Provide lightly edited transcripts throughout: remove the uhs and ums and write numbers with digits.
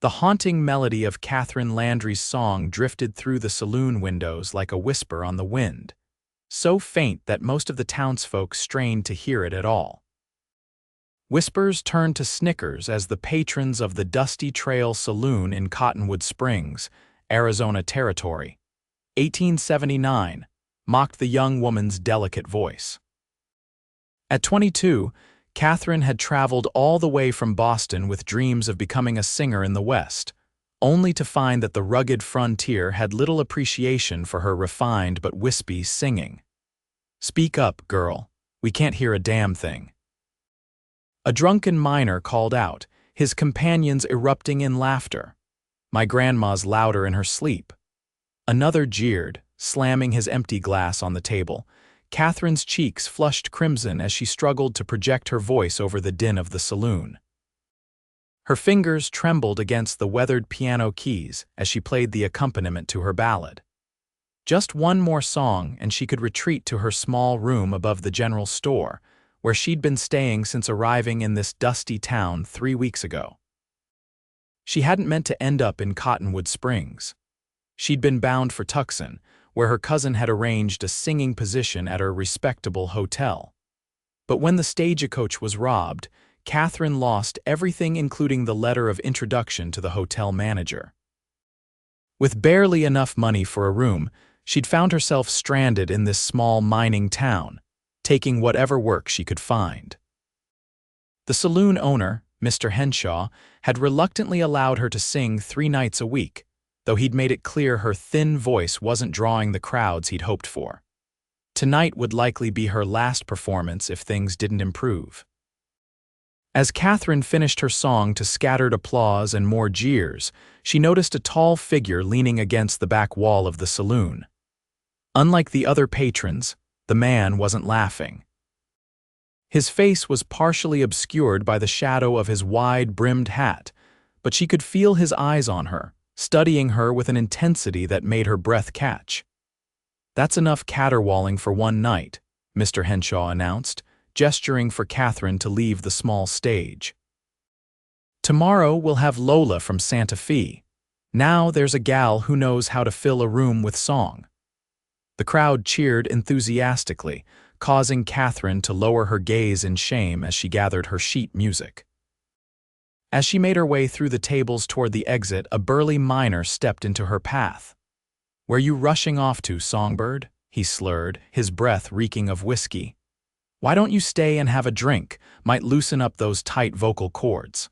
The haunting melody of Katherine Landry's song drifted through the saloon windows like a whisper on the wind, so faint that most of the townsfolk strained to hear it at all. Whispers turned to snickers as the patrons of the Dusty Trail Saloon in Cottonwood Springs, Arizona Territory, 1879, mocked the young woman's delicate voice. At 22, Katherine had traveled all the way from Boston with dreams of becoming a singer in the West, only to find that the rugged frontier had little appreciation for her refined but wispy singing. "Speak up, girl. We can't hear a damn thing." A drunken miner called out, his companions erupting in laughter. "My grandma's louder in her sleep." Another jeered, slamming his empty glass on the table. Katherine's cheeks flushed crimson as she struggled to project her voice over the din of the saloon. Her fingers trembled against the weathered piano keys as she played the accompaniment to her ballad. Just one more song and she could retreat to her small room above the general store, where she'd been staying since arriving in this dusty town 3 weeks ago. She hadn't meant to end up in Cottonwood Springs. She'd been bound for Tucson, where her cousin had arranged a singing position at a respectable hotel. But when the stagecoach was robbed, Katherine lost everything, including the letter of introduction to the hotel manager. With barely enough money for a room, she'd found herself stranded in this small mining town, taking whatever work she could find. The saloon owner, Mr. Henshaw, had reluctantly allowed her to sing 3 nights a week, though he'd made it clear her thin voice wasn't drawing the crowds he'd hoped for. Tonight would likely be her last performance if things didn't improve. As Katherine finished her song to scattered applause and more jeers, she noticed a tall figure leaning against the back wall of the saloon. Unlike the other patrons, the man wasn't laughing. His face was partially obscured by the shadow of his wide-brimmed hat, but she could feel his eyes on her, studying her with an intensity that made her breath catch. "That's enough caterwauling for one night," Mr. Henshaw announced, gesturing for Katherine to leave the small stage. "Tomorrow we'll have Lola from Santa Fe. Now there's a gal who knows how to fill a room with song." The crowd cheered enthusiastically, causing Katherine to lower her gaze in shame as she gathered her sheet music. As she made her way through the tables toward the exit, a burly miner stepped into her path. "Where you rushing off to, songbird?" he slurred, his breath reeking of whiskey. "Why don't you stay and have a drink? Might loosen up those tight vocal cords."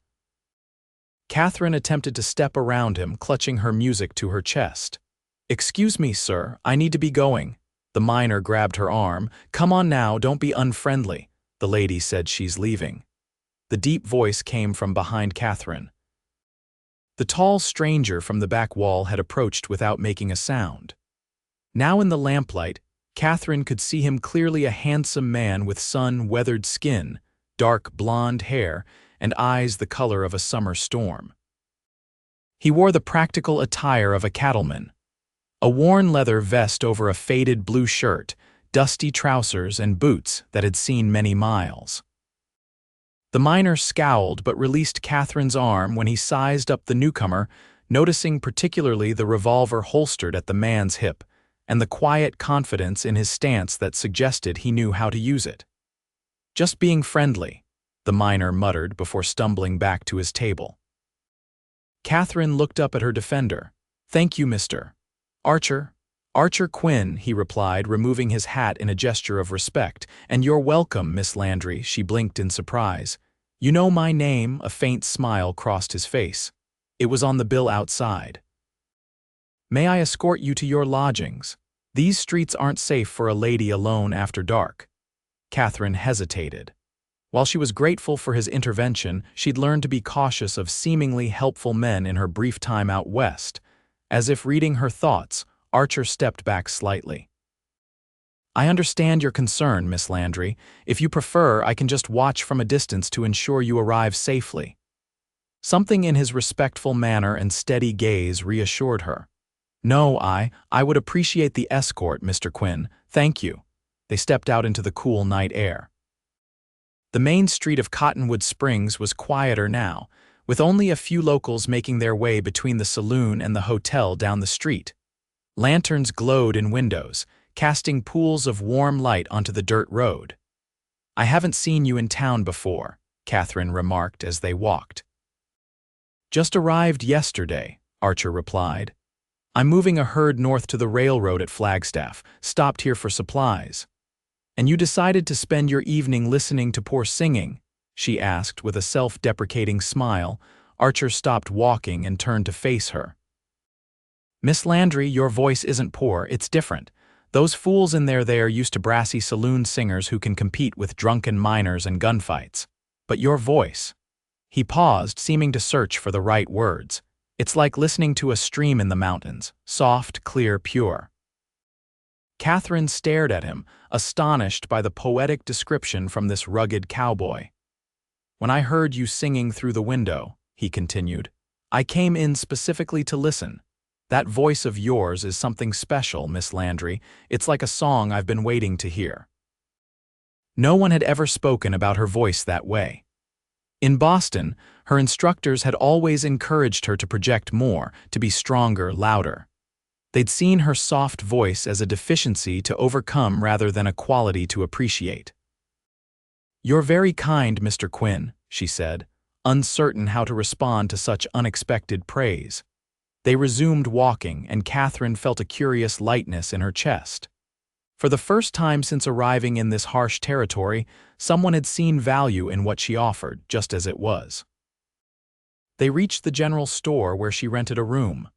Katherine attempted to step around him, clutching her music to her chest. "Excuse me, sir, I need to be going." The miner grabbed her arm. "Come on now, don't be unfriendly. The lady said she's leaving." The deep voice came from behind Katherine. The tall stranger from the back wall had approached without making a sound. Now in the lamplight, Katherine could see him clearly, a handsome man with sun-weathered skin, dark blonde hair, and eyes the color of a summer storm. He wore the practical attire of a cattleman, a worn leather vest over a faded blue shirt, dusty trousers, and boots that had seen many miles. The miner scowled but released Katherine's arm when he sized up the newcomer, noticing particularly the revolver holstered at the man's hip and the quiet confidence in his stance that suggested he knew how to use it. "Just being friendly," the miner muttered before stumbling back to his table. Katherine looked up at her defender. "Thank you, Mr. Archer Quinn," he replied, removing his hat in a gesture of respect. "And you're welcome, Miss Landry," she blinked in surprise. "You know my name?" A faint smile crossed his face. "It was on the bill outside." "May I escort you to your lodgings? These streets aren't safe for a lady alone after dark." Katherine hesitated. While she was grateful for his intervention, she'd learned to be cautious of seemingly helpful men in her brief time out west. As if reading her thoughts, Archer stepped back slightly. "I understand your concern, Miss Landry. If you prefer, I can just watch from a distance to ensure you arrive safely." Something in his respectful manner and steady gaze reassured her. "No, I would appreciate the escort, Mr. Quinn. Thank you." They stepped out into the cool night air. The main street of Cottonwood Springs was quieter now, with only a few locals making their way between the saloon and the hotel down the street. Lanterns glowed in windows, casting pools of warm light onto the dirt road. "I haven't seen you in town before," Katherine remarked as they walked. "Just arrived yesterday," Archer replied. "I'm moving a herd north to the railroad at Flagstaff, stopped here for supplies." "And you decided to spend your evening listening to poor singing?" she asked with a self-deprecating smile. Archer stopped walking and turned to face her. "Miss Landry, your voice isn't poor, it's different. Those fools in there used to brassy saloon singers who can compete with drunken miners and gunfights. But your voice—" He paused, seeming to search for the right words. "It's like listening to a stream in the mountains, soft, clear, pure." Katherine stared at him, astonished by the poetic description from this rugged cowboy. "When I heard you singing through the window," he continued, "I came in specifically to listen. That voice of yours is something special, Miss Landry. It's like a song I've been waiting to hear." No one had ever spoken about her voice that way. In Boston, her instructors had always encouraged her to project more, to be stronger, louder. They'd seen her soft voice as a deficiency to overcome rather than a quality to appreciate. "You're very kind, Mr. Quinn," she said, uncertain how to respond to such unexpected praise. They resumed walking, and Katherine felt a curious lightness in her chest. For the first time since arriving in this harsh territory, someone had seen value in what she offered, just as it was. They reached the general store where she rented a room.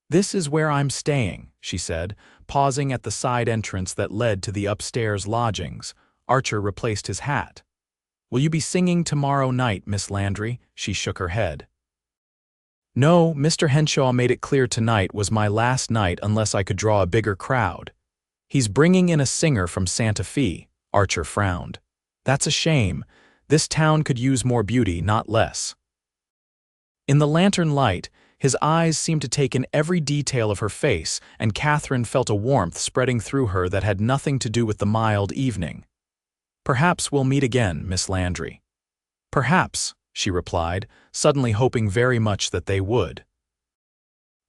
"This is where I'm staying," she said, pausing at the side entrance that led to the upstairs lodgings. Archer replaced his hat. "Will you be singing tomorrow night, Miss Landry?" She shook her head. "No, Mr. Henshaw made it clear tonight was my last night unless I could draw a bigger crowd. He's bringing in a singer from Santa Fe." Archer frowned. "That's a shame. This town could use more beauty, not less." In the lantern light, his eyes seemed to take in every detail of her face, and Katherine felt a warmth spreading through her that had nothing to do with the mild evening. "Perhaps we'll meet again, Miss Landry." "Perhaps," she replied, suddenly hoping very much that they would.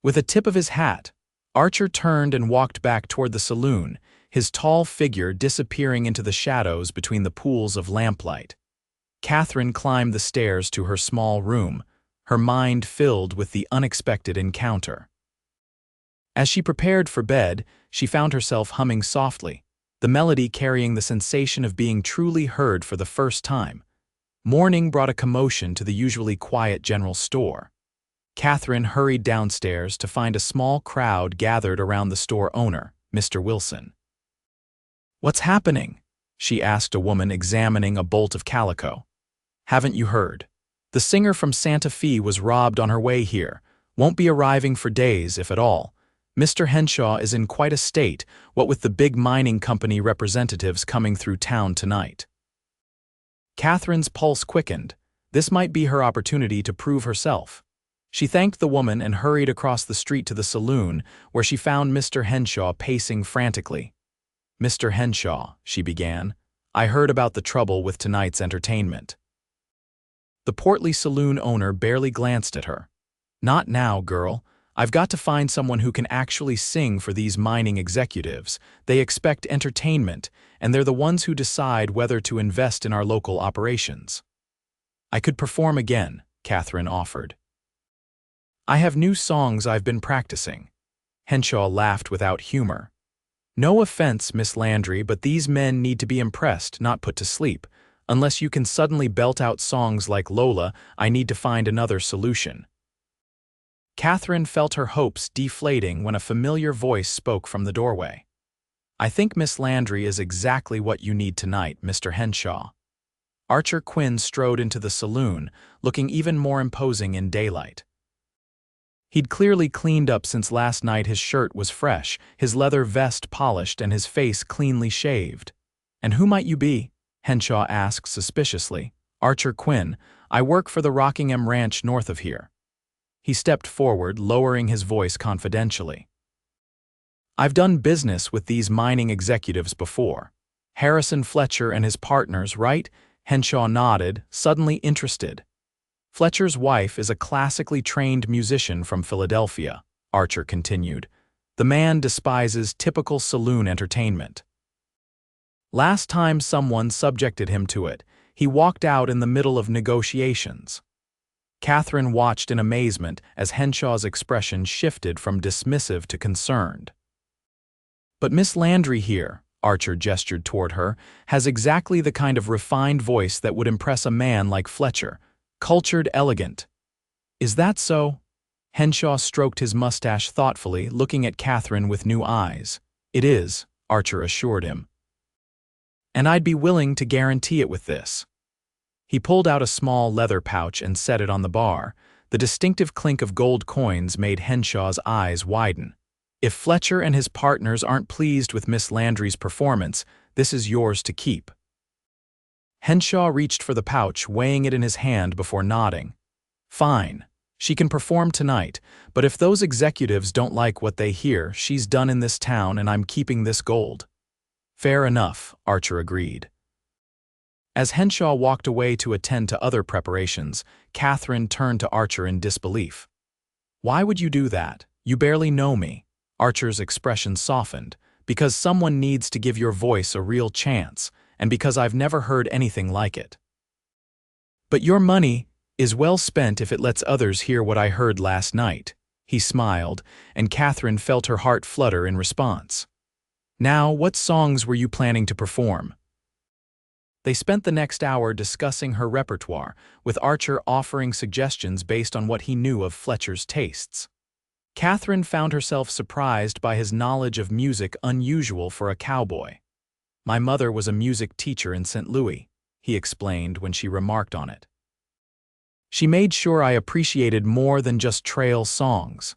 With a tip of his hat, Archer turned and walked back toward the saloon, his tall figure disappearing into the shadows between the pools of lamplight. Katherine climbed the stairs to her small room, her mind filled with the unexpected encounter. As she prepared for bed, she found herself humming softly, the melody carrying the sensation of being truly heard for the first time. Morning brought a commotion to the usually quiet general store. Katherine hurried downstairs to find a small crowd gathered around the store owner, Mr. Wilson. "What's happening?" she asked a woman examining a bolt of calico. "Haven't you heard? The singer from Santa Fe was robbed on her way here. Won't be arriving for days, if at all. Mr. Henshaw is in quite a state, what with the big mining company representatives coming through town tonight." Katherine's pulse quickened. This might be her opportunity to prove herself. She thanked the woman and hurried across the street to the saloon, where she found Mr. Henshaw pacing frantically. "Mr. Henshaw," she began, "I heard about the trouble with tonight's entertainment." The portly saloon owner barely glanced at her. "Not now, girl. I've got to find someone who can actually sing for these mining executives. They expect entertainment, and they're the ones who decide whether to invest in our local operations." "I could perform again," Katherine offered. "I have new songs I've been practicing." Henshaw laughed without humor. "No offense, Miss Landry, but these men need to be impressed, not put to sleep. Unless you can suddenly belt out songs like Lola, I need to find another solution." Katherine felt her hopes deflating when a familiar voice spoke from the doorway. "I think Miss Landry is exactly what you need tonight, Mr. Henshaw." Archer Quinn strode into the saloon, looking even more imposing in daylight. He'd clearly cleaned up since last night. His shirt was fresh, his leather vest polished, and his face cleanly shaved. "And who might you be?" Henshaw asked suspiciously. "Archer Quinn. I work for the Rockingham Ranch north of here." He stepped forward, lowering his voice confidentially. "I've done business with these mining executives before. Harrison Fletcher and his partners, right?" Henshaw nodded, suddenly interested. Fletcher's wife is a classically trained musician from Philadelphia, Archer continued. The man despises typical saloon entertainment. Last time someone subjected him to it, he walked out in the middle of negotiations. Katherine watched in amazement as Henshaw's expression shifted from dismissive to concerned. But Miss Landry here, Archer gestured toward her, has exactly the kind of refined voice that would impress a man like Fletcher. Cultured, elegant. Is that so? Henshaw stroked his mustache thoughtfully, looking at Katherine with new eyes. It is, Archer assured him. And I'd be willing to guarantee it with this. He pulled out a small leather pouch and set it on the bar. The distinctive clink of gold coins made Henshaw's eyes widen. If Fletcher and his partners aren't pleased with Miss Landry's performance, this is yours to keep. Henshaw reached for the pouch, weighing it in his hand before nodding. Fine. She can perform tonight, but if those executives don't like what they hear, she's done in this town and I'm keeping this gold. Fair enough, Archer agreed. As Henshaw walked away to attend to other preparations, Katherine turned to Archer in disbelief. Why would you do that? You barely know me. Archer's expression softened. Because someone needs to give your voice a real chance, and because I've never heard anything like it. But your money is well spent if it lets others hear what I heard last night. He smiled, and Katherine felt her heart flutter in response. Now, what songs were you planning to perform? They spent the next hour discussing her repertoire, with Archer offering suggestions based on what he knew of Fletcher's tastes. Katherine found herself surprised by his knowledge of music unusual for a cowboy. My mother was a music teacher in St. Louis, he explained when she remarked on it. She made sure I appreciated more than just trail songs.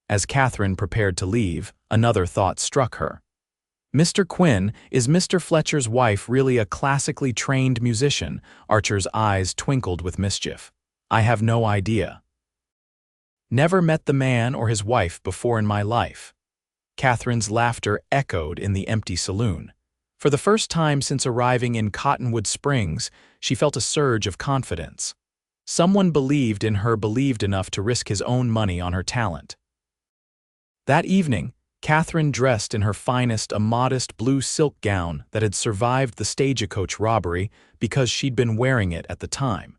As Katherine prepared to leave, another thought struck her. Mr. Quinn, is Mr. Fletcher's wife really a classically trained musician? Archer's eyes twinkled with mischief. I have no idea. Never met the man or his wife before in my life. Katherine's laughter echoed in the empty saloon. For the first time since arriving in Cottonwood Springs, she felt a surge of confidence. Someone believed in her, believed enough to risk his own money on her talent. That evening, Katherine dressed in her finest, a modest blue silk gown that had survived the stagecoach robbery because she'd been wearing it at the time.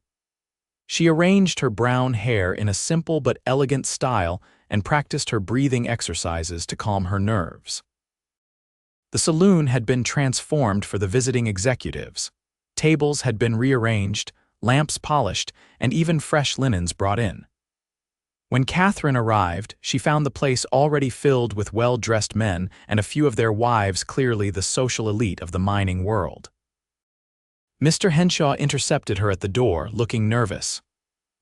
She arranged her brown hair in a simple but elegant style and practiced her breathing exercises to calm her nerves. The saloon had been transformed for the visiting executives. Tables had been rearranged, lamps polished, and even fresh linens brought in. When Katherine arrived, she found the place already filled with well-dressed men and a few of their wives, clearly the social elite of the mining world. Mr. Henshaw intercepted her at the door, looking nervous.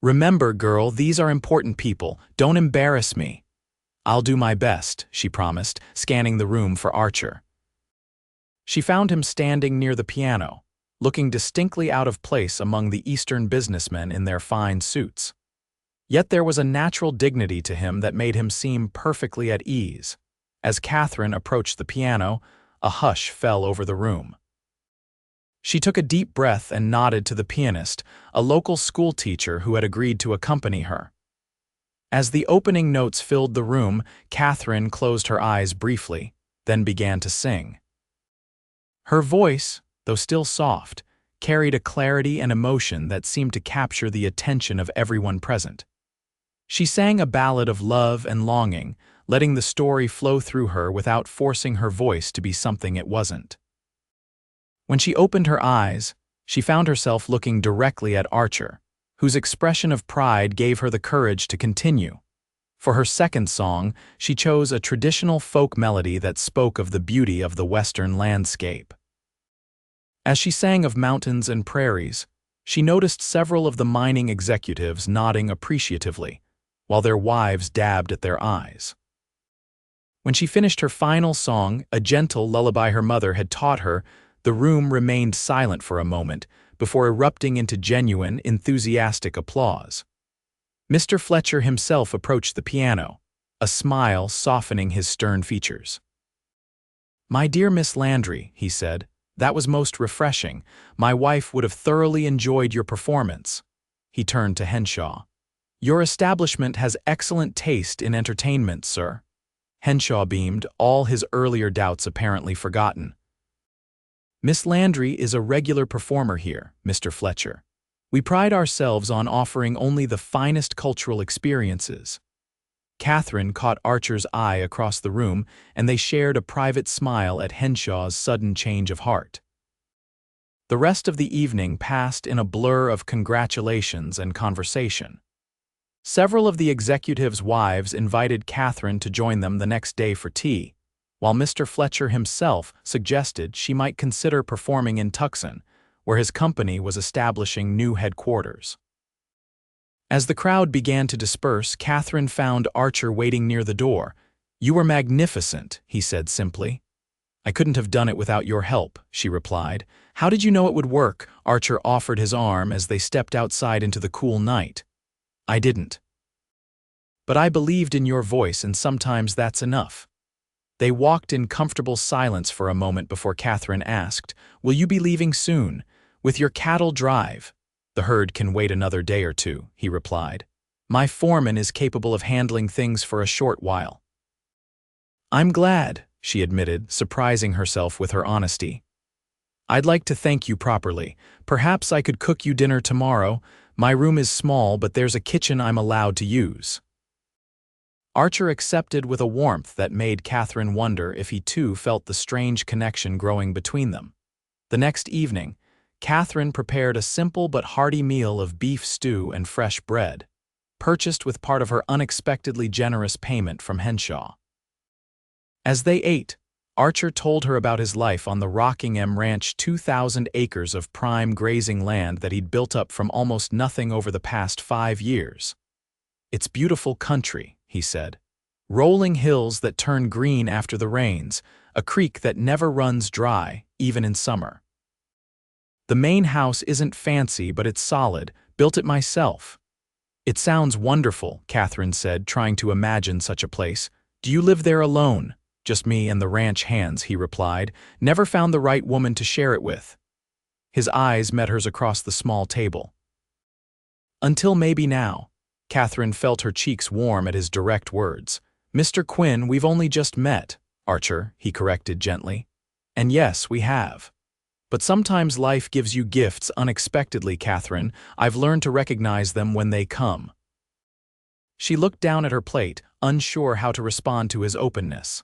Remember, girl, these are important people. Don't embarrass me. I'll do my best, she promised, scanning the room for Archer. She found him standing near the piano, looking distinctly out of place among the Eastern businessmen in their fine suits. Yet there was a natural dignity to him that made him seem perfectly at ease. As Katherine approached the piano, a hush fell over the room. She took a deep breath and nodded to the pianist, a local school teacher who had agreed to accompany her. As the opening notes filled the room, Katherine closed her eyes briefly, then began to sing. Her voice, though still soft, carried a clarity and emotion that seemed to capture the attention of everyone present. She sang a ballad of love and longing, letting the story flow through her without forcing her voice to be something it wasn't. When she opened her eyes, she found herself looking directly at Archer, whose expression of pride gave her the courage to continue. For her second song, she chose a traditional folk melody that spoke of the beauty of the western landscape. As she sang of mountains and prairies, she noticed several of the mining executives nodding appreciatively, while their wives dabbed at their eyes. When she finished her final song, a gentle lullaby her mother had taught her, the room remained silent for a moment before erupting into genuine, enthusiastic applause. Mr. Fletcher himself approached the piano, a smile softening his stern features. "My dear Miss Landry," he said, "that was most refreshing. My wife would have thoroughly enjoyed your performance." He turned to Henshaw. "Your establishment has excellent taste in entertainment, sir." Henshaw beamed, all his earlier doubts apparently forgotten. "Miss Landry is a regular performer here, Mr. Fletcher. We pride ourselves on offering only the finest cultural experiences." Katherine caught Archer's eye across the room, and they shared a private smile at Henshaw's sudden change of heart. The rest of the evening passed in a blur of congratulations and conversation. Several of the executives' wives invited Katherine to join them the next day for tea, while Mr. Fletcher himself suggested she might consider performing in Tucson, where his company was establishing new headquarters. As the crowd began to disperse, Katherine found Archer waiting near the door. "You were magnificent," he said simply. "I couldn't have done it without your help," she replied. "How did you know it would work?" Archer offered his arm as they stepped outside into the cool night. "I didn't. But I believed in your voice, and sometimes that's enough." They walked in comfortable silence for a moment before Katherine asked, "Will you be leaving soon? With your cattle drive?" "The herd can wait another day or two," he replied. "My foreman is capable of handling things for a short while." "I'm glad," she admitted, surprising herself with her honesty. "I'd like to thank you properly. Perhaps I could cook you dinner tomorrow. My room is small, but there's a kitchen I'm allowed to use." Archer accepted with a warmth that made Katherine wonder if he too felt the strange connection growing between them. The next evening, Katherine prepared a simple but hearty meal of beef stew and fresh bread, purchased with part of her unexpectedly generous payment from Henshaw. As they ate, Archer told her about his life on the Rockingham Ranch, 2,000 acres of prime grazing land that he'd built up from almost nothing over the past 5 years. "It's beautiful country," he said. "Rolling hills that turn green after the rains, a creek that never runs dry, even in summer. The main house isn't fancy, but it's solid, built it myself." "It sounds wonderful," Katherine said, trying to imagine such a place. "Do you live there alone?" "Just me and the ranch hands," he replied. "Never found the right woman to share it with." His eyes met hers across the small table. "Until maybe now." Katherine felt her cheeks warm at his direct words. "Mr. Quinn, we've only just met." "Archer," he corrected gently. "And yes, we have. But sometimes life gives you gifts unexpectedly, Katherine. I've learned to recognize them when they come." She looked down at her plate, unsure how to respond to his openness.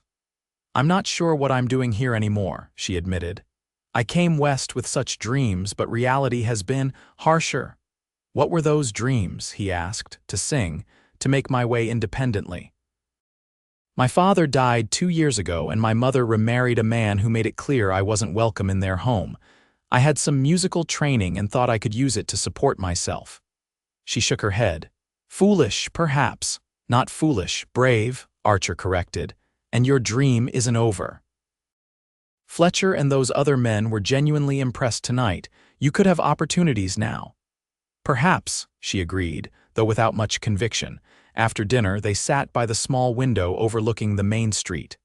"I'm not sure what I'm doing here anymore," she admitted. "I came west with such dreams, but reality has been harsher." "What were those dreams?" he asked. "To sing, to make my way independently." "My father died 2 years ago, and my mother remarried a man who made it clear I wasn't welcome in their home. I had some musical training and thought I could use it to support myself." She shook her head. "Foolish, perhaps." "Not foolish, brave," Archer corrected. "And your dream isn't over." "Fletcher and those other men were genuinely impressed tonight. You could have opportunities now." "Perhaps," she agreed, though without much conviction. After dinner, they sat by the small window overlooking the main street.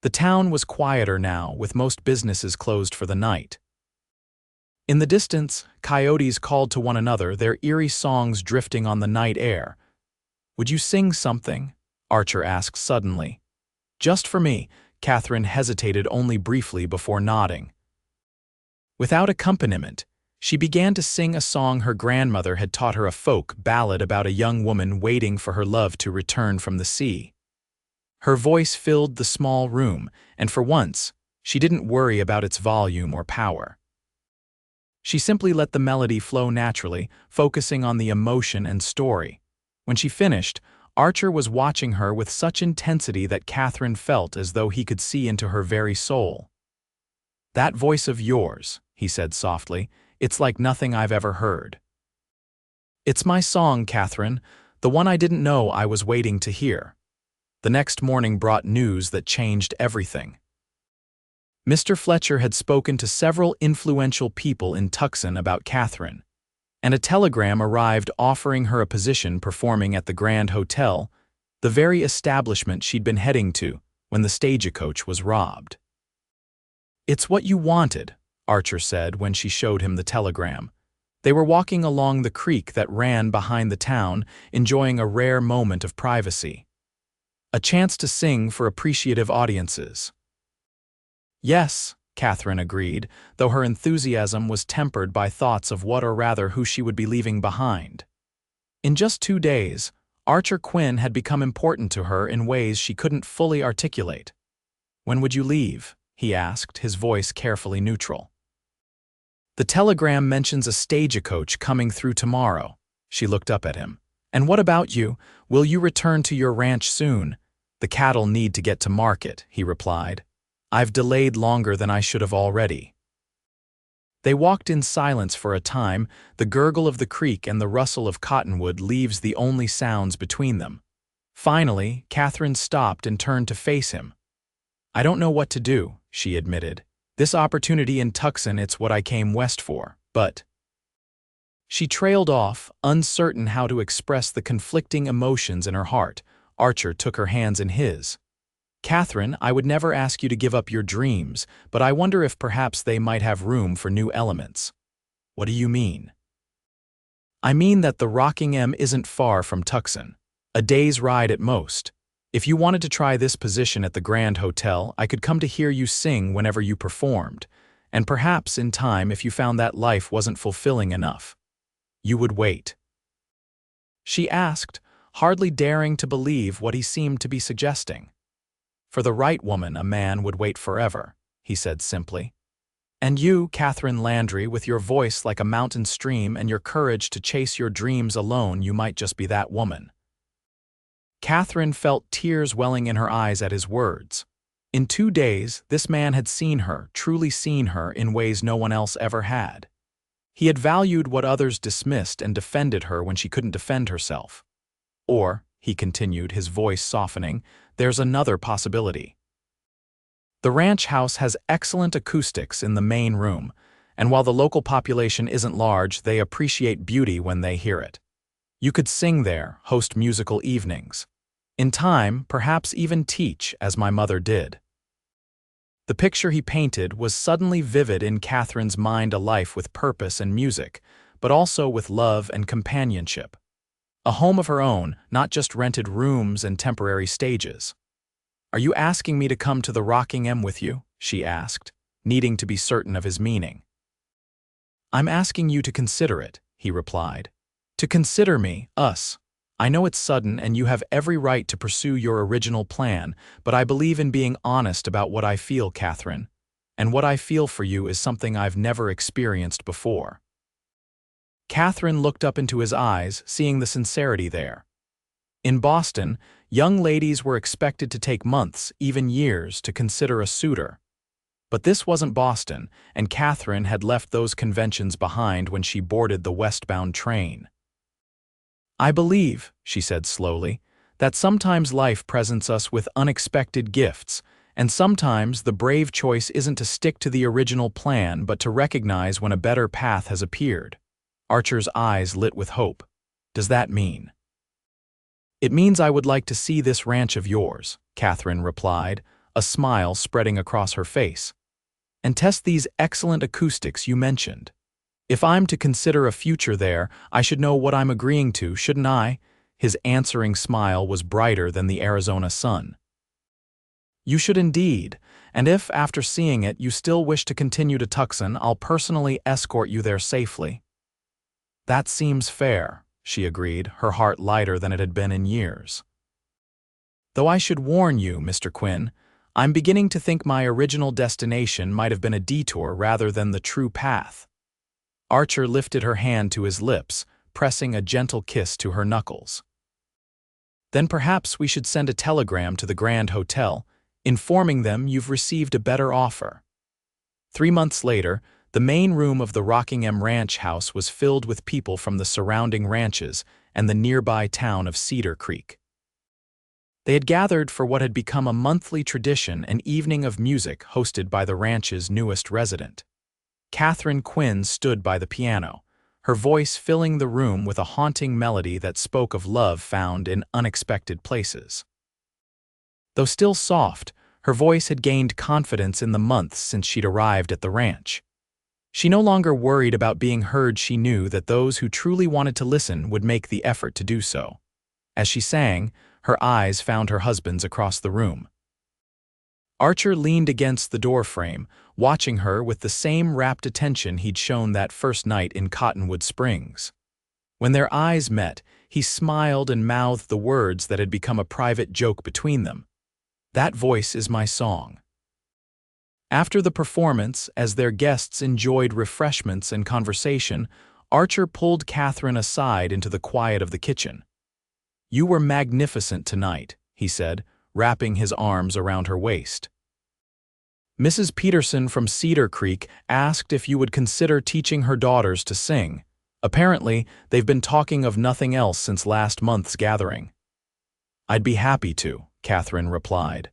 The town was quieter now, with most businesses closed for the night. In the distance, coyotes called to one another, their eerie songs drifting on the night air. "Would you sing something?" Archer asked suddenly. "Just for me." Katherine hesitated only briefly before nodding. Without accompaniment, she began to sing a song her grandmother had taught her, a folk ballad about a young woman waiting for her love to return from the sea. Her voice filled the small room, and for once, she didn't worry about its volume or power. She simply let the melody flow naturally, focusing on the emotion and story. When she finished, Archer was watching her with such intensity that Katherine felt as though he could see into her very soul. "That voice of yours," he said softly, "it's like nothing I've ever heard." "It's my song, Katherine, the one I didn't know I was waiting to hear." The next morning brought news that changed everything. Mr. Fletcher had spoken to several influential people in Tucson about Katherine, and a telegram arrived offering her a position performing at the Grand Hotel, the very establishment she'd been heading to when the stagecoach was robbed. "It's what you wanted," Archer said when she showed him the telegram. They were walking along the creek that ran behind the town, enjoying a rare moment of privacy. A chance to sing for appreciative audiences. Yes, Katherine agreed, though her enthusiasm was tempered by thoughts of what or rather who she would be leaving behind. In just 2 days, Archer Quinn had become important to her in ways she couldn't fully articulate. "When would you leave?" he asked, his voice carefully neutral. "The telegram mentions a stagecoach coming through tomorrow." She looked up at him. "And what about you? Will you return to your ranch soon?" "The cattle need to get to market," he replied. "I've delayed longer than I should have already." They walked in silence for a time, the gurgle of the creek and the rustle of cottonwood leaves the only sounds between them. Finally, Katherine stopped and turned to face him. "I don't know what to do," she admitted. "This opportunity in Tucson, it's what I came west for, but—" She trailed off, uncertain how to express the conflicting emotions in her heart. Archer took her hands in his. "Katherine, I would never ask you to give up your dreams, but I wonder if perhaps they might have room for new elements." "What do you mean?" "I mean that the Rockingham isn't far from Tucson. A day's ride at most. If you wanted to try this position at the Grand Hotel, I could come to hear you sing whenever you performed, and perhaps in time if you found that life wasn't fulfilling enough. You would wait." She asked, hardly daring to believe what he seemed to be suggesting. "For the right woman, a man would wait forever," he said simply. "And you, Katherine Landry, with your voice like a mountain stream and your courage to chase your dreams alone, you might just be that woman." Katherine felt tears welling in her eyes at his words. In 2 days, this man had seen her, truly seen her, in ways no one else ever had. He had valued what others dismissed and defended her when she couldn't defend herself. "Or," he continued, his voice softening, "there's another possibility. The ranch house has excellent acoustics in the main room, and while the local population isn't large, they appreciate beauty when they hear it. You could sing there, host musical evenings. In time, perhaps even teach, as my mother did." The picture he painted was suddenly vivid in Katherine's mind, a life with purpose and music, but also with love and companionship. A home of her own, not just rented rooms and temporary stages. "Are you asking me to come to the Rockingham with you?" she asked, needing to be certain of his meaning. "I'm asking you to consider it," he replied. "To consider me, us. I know it's sudden and you have every right to pursue your original plan, but I believe in being honest about what I feel, Katherine. And what I feel for you is something I've never experienced before." Katherine looked up into his eyes, seeing the sincerity there. In Boston, young ladies were expected to take months, even years, to consider a suitor. But this wasn't Boston, and Katherine had left those conventions behind when she boarded the westbound train. "I believe," she said slowly, "that sometimes life presents us with unexpected gifts, and sometimes the brave choice isn't to stick to the original plan but to recognize when a better path has appeared." Archer's eyes lit with hope. "Does that mean?" "It means I would like to see this ranch of yours," Katherine replied, a smile spreading across her face, "and test these excellent acoustics you mentioned. If I'm to consider a future there, I should know what I'm agreeing to, shouldn't I?" His answering smile was brighter than the Arizona sun. "You should indeed, and if, after seeing it, you still wish to continue to Tucson, I'll personally escort you there safely." "That seems fair," she agreed, her heart lighter than it had been in years. "Though I should warn you, Mr. Quinn, I'm beginning to think my original destination might have been a detour rather than the true path." Archer lifted her hand to his lips, pressing a gentle kiss to her knuckles. "Then perhaps we should send a telegram to the Grand Hotel, informing them you've received a better offer." 3 months later, the main room of the Rockingham Ranch House was filled with people from the surrounding ranches and the nearby town of Cedar Creek. They had gathered for what had become a monthly tradition, an evening of music hosted by the ranch's newest resident. Katherine Quinn stood by the piano, her voice filling the room with a haunting melody that spoke of love found in unexpected places. Though still soft, her voice had gained confidence in the months since she'd arrived at the ranch. She no longer worried about being heard. She knew that those who truly wanted to listen would make the effort to do so. As she sang, her eyes found her husband's across the room. Archer leaned against the doorframe, watching her with the same rapt attention he'd shown that first night in Cottonwood Springs. When their eyes met, he smiled and mouthed the words that had become a private joke between them. "That voice is my song." After the performance, as their guests enjoyed refreshments and conversation, Archer pulled Katherine aside into the quiet of the kitchen. "You were magnificent tonight," he said, wrapping his arms around her waist. "Mrs. Peterson from Cedar Creek asked if you would consider teaching her daughters to sing. Apparently, they've been talking of nothing else since last month's gathering." "I'd be happy to," Katherine replied.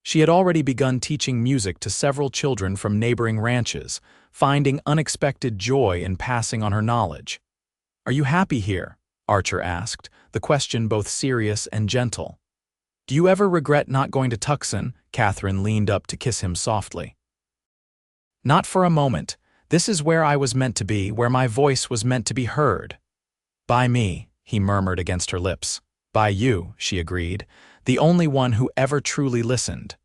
She had already begun teaching music to several children from neighboring ranches, finding unexpected joy in passing on her knowledge. "Are you happy here?" Archer asked, the question both serious and gentle. "Do you ever regret not going to Tucson?" Katherine leaned up to kiss him softly. "Not for a moment. This is where I was meant to be, where my voice was meant to be heard." "By me," he murmured against her lips. "By you," she agreed, "the only one who ever truly listened."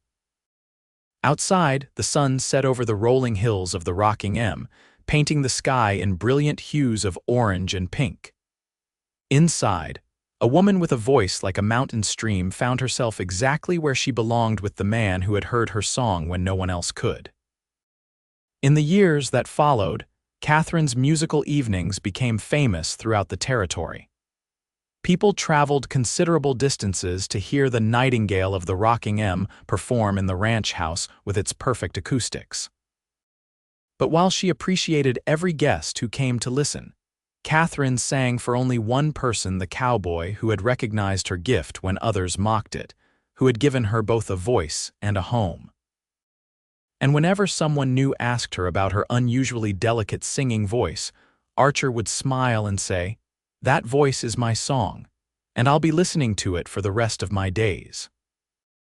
Outside, the sun set over the rolling hills of the Rocking M, painting the sky in brilliant hues of orange and pink. Inside, a woman with a voice like a mountain stream found herself exactly where she belonged with the man who had heard her song when no one else could. In the years that followed, Katherine's musical evenings became famous throughout the territory. People traveled considerable distances to hear the nightingale of the Rocking M perform in the ranch house with its perfect acoustics. But while she appreciated every guest who came to listen, Katherine sang for only one person, the cowboy who had recognized her gift when others mocked it, who had given her both a voice and a home. And whenever someone new asked her about her unusually delicate singing voice, Archer would smile and say, "That voice is my song, and I'll be listening to it for the rest of my days."